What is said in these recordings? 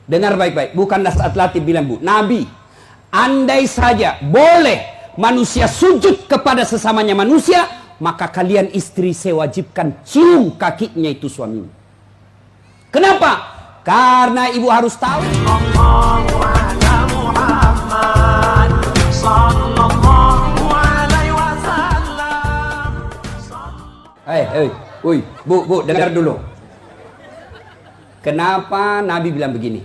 Dengar baik-baik, bukan Nas'at Latif bilang, Bu. Nabi, andai saja boleh manusia sujud kepada sesamanya manusia, maka kalian istri saya wajibkan cium kakinya itu suaminya. Kenapa? Karena ibu harus tahu. Bu, dengar dulu. Kenapa Nabi bilang begini?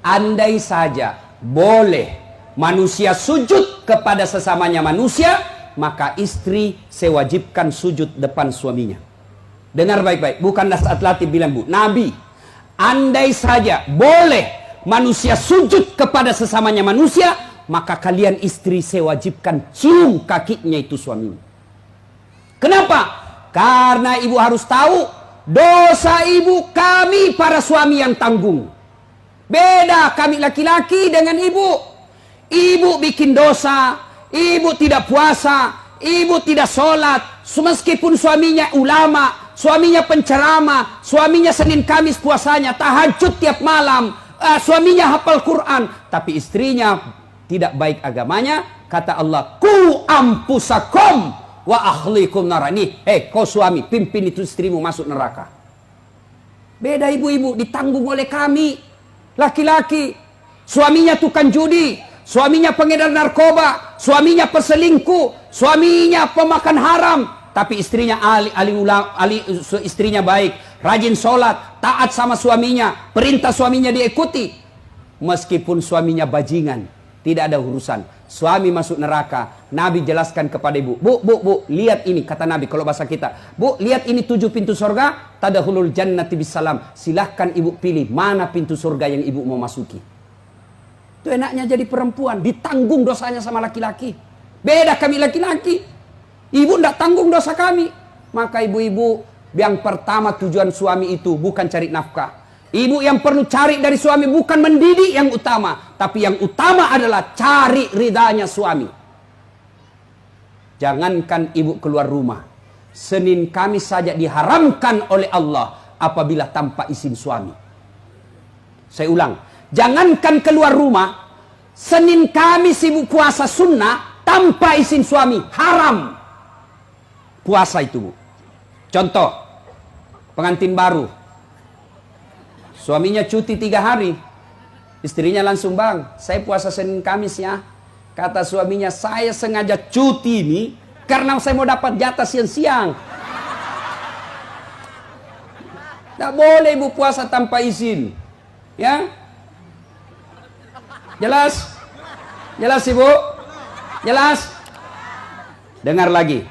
Andai saja boleh manusia sujud kepada sesamanya manusia, maka istri saya wajibkan sujud depan suaminya. Dengar baik-baik, bukan Nas'at Latif bilang, Bu. Nabi, andai saja boleh manusia sujud kepada sesamanya manusia, maka kalian istri saya wajibkan cium kakinya itu suaminya. Kenapa? Karena ibu harus tahu, dosa ibu kami para suami yang tanggung. Beda kami laki-laki dengan ibu. Ibu bikin dosa, ibu tidak puasa, ibu tidak sholat, meskipun suaminya ulama, suaminya penceramah, suaminya Senin Kamis puasanya, tahajud tiap malam, suaminya hafal Quran, tapi istrinya tidak baik agamanya. Kata Allah, ku ampusakum wa ahlikum narani. Kau suami, pimpin itu istrimu masuk neraka. Beda ibu-ibu, ditanggung oleh kami laki-laki. Suaminya tukang judi, suaminya pengedar narkoba, suaminya perselingkuh, suaminya pemakan haram, tapi istrinya istrinya baik, rajin sholat, taat sama suaminya, perintah suaminya diikuti. Meskipun suaminya bajingan, tidak ada urusan. Suami masuk neraka. Nabi jelaskan kepada ibu, Bu, lihat ini, kata Nabi kalau bahasa kita, Bu, lihat ini 7 pintu surga, tadkhulul jannati bisalam. Silahkan ibu pilih mana pintu surga yang ibu mau masuki. Itu enaknya jadi perempuan, ditanggung dosanya sama laki-laki. Beda kami laki-laki, ibu tidak tanggung dosa kami. Maka ibu-ibu, yang pertama tujuan suami itu bukan cari nafkah. Ibu yang perlu cari dari suami bukan mendidik yang utama, tapi yang utama adalah cari ridhanya suami. Jangankan ibu keluar rumah, Senin Kamis saja diharamkan oleh Allah apabila tanpa izin suami. Saya ulang, jangankan keluar rumah, Senin Kamis ibu puasa sunnah tanpa izin suami, haram puasa itu, Bu. Contoh, pengantin baru, suaminya cuti 3 hari, istrinya langsung, Bang, saya puasa Senin Kamis ya. Kata suaminya, saya sengaja cuti ini karena saya mau dapat jatah siang-siang. Tidak boleh ibu puasa tanpa izin, ya. Jelas? Jelas ibu? Jelas? Dengar lagi.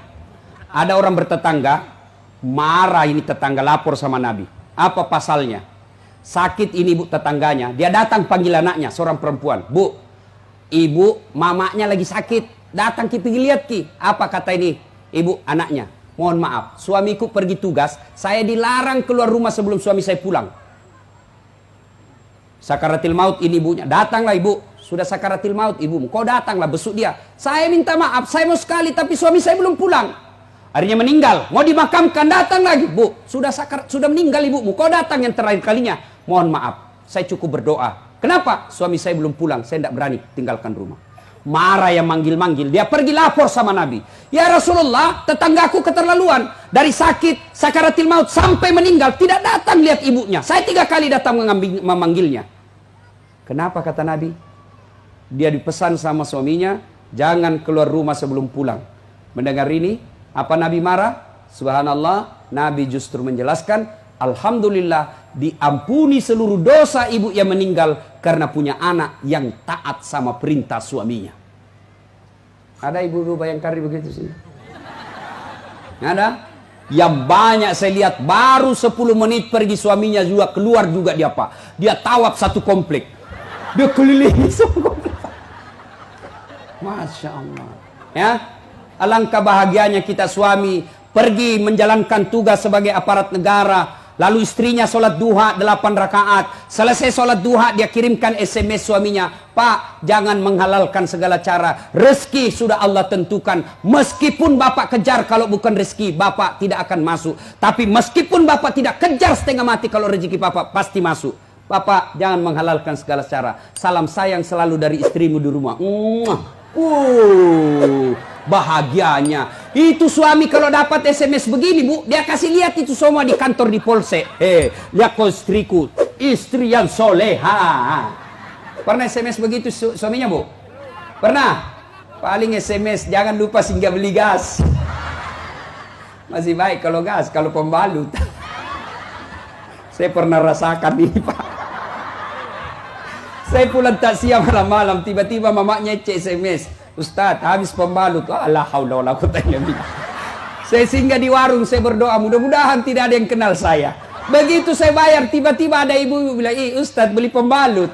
Ada orang bertetangga, marah ini tetangga, lapor sama Nabi. Apa pasalnya? Sakit ini ibu tetangganya, dia datang panggil anaknya, seorang perempuan. Bu, ibu mamanya lagi sakit, datang pergi lihat ki. Apa kata ini ibu anaknya? Mohon maaf, suamiku pergi tugas, saya dilarang keluar rumah sebelum suami saya pulang. Sakaratil maut ini ibunya, datanglah ibu, sudah sakaratil maut ibumu, kau datanglah besuk dia. Saya minta maaf, saya mau sekali tapi suami saya belum pulang. Akhirnya meninggal, mau dimakamkan, datang lagi. Bu, sudah meninggal ibumu, kau datang yang terakhir kalinya. Mohon maaf, saya cukup berdoa. Kenapa? Suami saya belum pulang, saya tidak berani tinggalkan rumah. Marah yang manggil-manggil, dia pergi lapor sama Nabi. Ya Rasulullah, tetanggaku keterlaluan. Dari sakit, sakaratil maut, sampai meninggal, tidak datang lihat ibunya. Saya 3 kali datang memanggilnya. Kenapa kata Nabi? Dia dipesan sama suaminya, jangan keluar rumah sebelum pulang. Mendengar ini, apa Nabi marah? Subhanallah, Nabi justru menjelaskan, alhamdulillah diampuni seluruh dosa ibu yang meninggal karena punya anak yang taat sama perintah suaminya. Ada ibu-ibu bayangkari begitu sih? Ada? Yang banyak saya lihat baru 10 menit pergi suaminya juga keluar juga dia apa? Dia tawaf satu komplek. Dia keliling satu komplek. Masya Allah. Ya, alangkah bahagianya kita suami pergi menjalankan tugas sebagai aparat negara. Lalu istrinya sholat duha 8 rakaat. Selesai sholat duha dia kirimkan SMS suaminya. Pak, jangan menghalalkan segala cara. Rezeki sudah Allah tentukan. Meskipun bapak kejar kalau bukan rezeki, bapak tidak akan masuk. Tapi meskipun bapak tidak kejar setengah mati, kalau rezeki bapak pasti masuk. Bapak, jangan menghalalkan segala cara. Salam sayang selalu dari istrimu di rumah. Bahagianya. Itu suami kalau dapat SMS begini, Bu, dia kasih lihat itu semua di kantor di Polsek. Lihat kau istriku, istri yang soleha. Pernah SMS begitu suaminya, Bu? Pernah? Paling SMS, jangan lupa singgah beli gas. Masih baik kalau gas, kalau pembalut. Saya pernah rasakan ini, Pak. Saya pulang tak siang malam-malam, tiba-tiba mamanya cek SMS. Ustadz, habis pembalut. La haula wala quwata illa billah. Saya singgah di warung, saya berdoa, mudah-mudahan tidak ada yang kenal saya. Begitu saya bayar, tiba-tiba ada ibu bilang, Ustadz beli pembalut.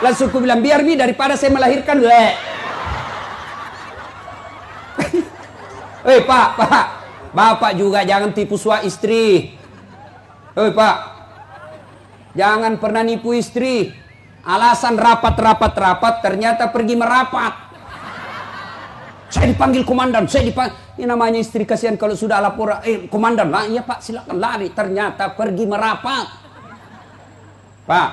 Langsung aku bilang, biar Mi, daripada saya melahirkan. Pak, Bapak juga jangan tipu suami istri. Pak, jangan pernah nipu istri. Alasan rapat, ternyata pergi merapat. Saya dipanggil komandan, ini namanya istri kasihan kalau sudah lapor, komandan, lah iya Pak, silakan lari. Ternyata pergi merapat. Pak,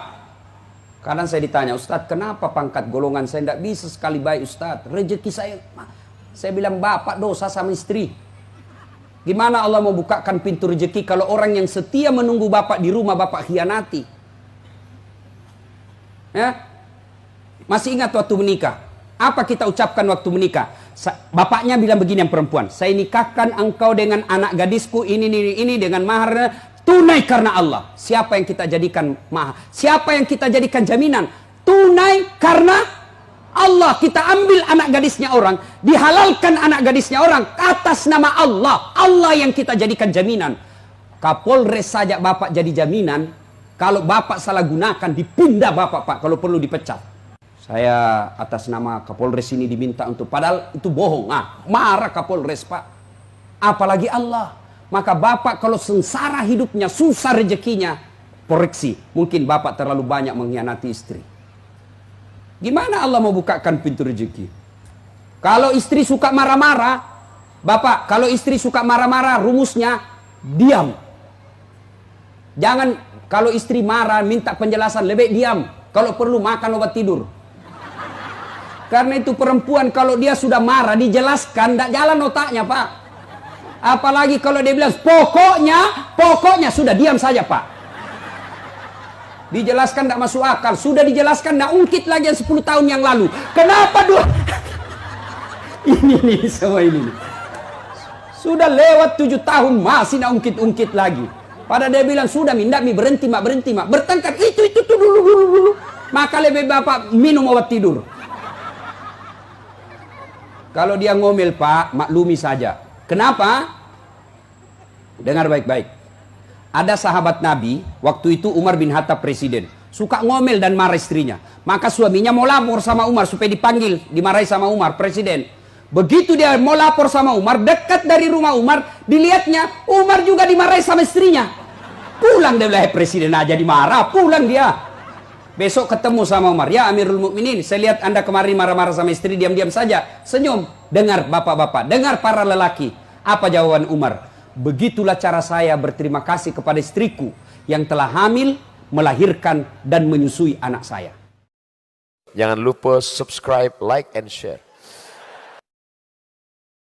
kadang saya ditanya, Ustadz kenapa pangkat golongan saya tidak bisa sekali baik Ustadz? Rezeki saya bilang, Bapak dosa sama istri. Gimana Allah mau bukakan pintu rezeki kalau orang yang setia menunggu Bapak di rumah Bapak khianati? Ya? Masih ingat waktu menikah? Apa kita ucapkan waktu menikah? Bapaknya bilang begini yang perempuan, saya nikahkan engkau dengan anak gadisku ini dengan mahar tunai karena Allah. Siapa yang kita jadikan mahar? Siapa yang kita jadikan jaminan? Tunai karena Allah. Kita ambil anak gadisnya orang, dihalalkan anak gadisnya orang atas nama Allah. Allah yang kita jadikan jaminan. Kapolres saja Bapak jadi jaminan. Kalau Bapak salah gunakan, dipindah Bapak, Pak. Kalau perlu dipecat. Saya atas nama Kapolres ini diminta untuk, padahal itu bohong. Marah Kapolres, Pak. Apalagi Allah. Maka Bapak kalau sengsara hidupnya, susah rezekinya, koreksi. Mungkin Bapak terlalu banyak mengkhianati istri. Gimana Allah mau bukakan pintu rezeki? Kalau istri suka marah-marah, Bapak, kalau istri suka marah-marah, rumusnya diam. Jangan, kalau istri marah, minta penjelasan, lebih diam. Kalau perlu makan obat tidur. Karena itu perempuan kalau dia sudah marah, dijelaskan, tidak jalan otaknya, Pak. Apalagi kalau dia bilang, pokoknya, sudah diam saja, Pak. Dijelaskan tidak masuk akal. Sudah dijelaskan, tidak ungkit lagi yang 10 tahun yang lalu. Kenapa dua? ini semua ini. Sudah lewat 7 tahun, masih tidak ungkit-ungkit lagi. Pada dia bilang, sudah minta berhenti mak. Bertengkar, itu dulu. Maka lebih Bapak minum obat tidur. Kalau dia ngomel, Pak, maklumi saja. Kenapa? Dengar baik-baik. Ada sahabat Nabi, waktu itu Umar bin Khattab presiden. Suka ngomel dan marah istrinya. Maka suaminya mau lapor sama Umar supaya dipanggil, dimarahi sama Umar, presiden. Begitu dia mau lapor sama Umar, dekat dari rumah Umar, dilihatnya Umar juga dimarahi sama istrinya. Pulang dia bilang, presiden aja dimarah, pulang dia. Besok ketemu sama Umar, ya Amirul Mukminin, saya lihat Anda kemarin marah-marah sama istri, diam-diam saja, senyum. Dengar bapak-bapak, dengar para lelaki. Apa jawaban Umar? Begitulah cara saya berterima kasih kepada istriku yang telah hamil, melahirkan dan menyusui anak saya. Jangan lupa subscribe, like, and share.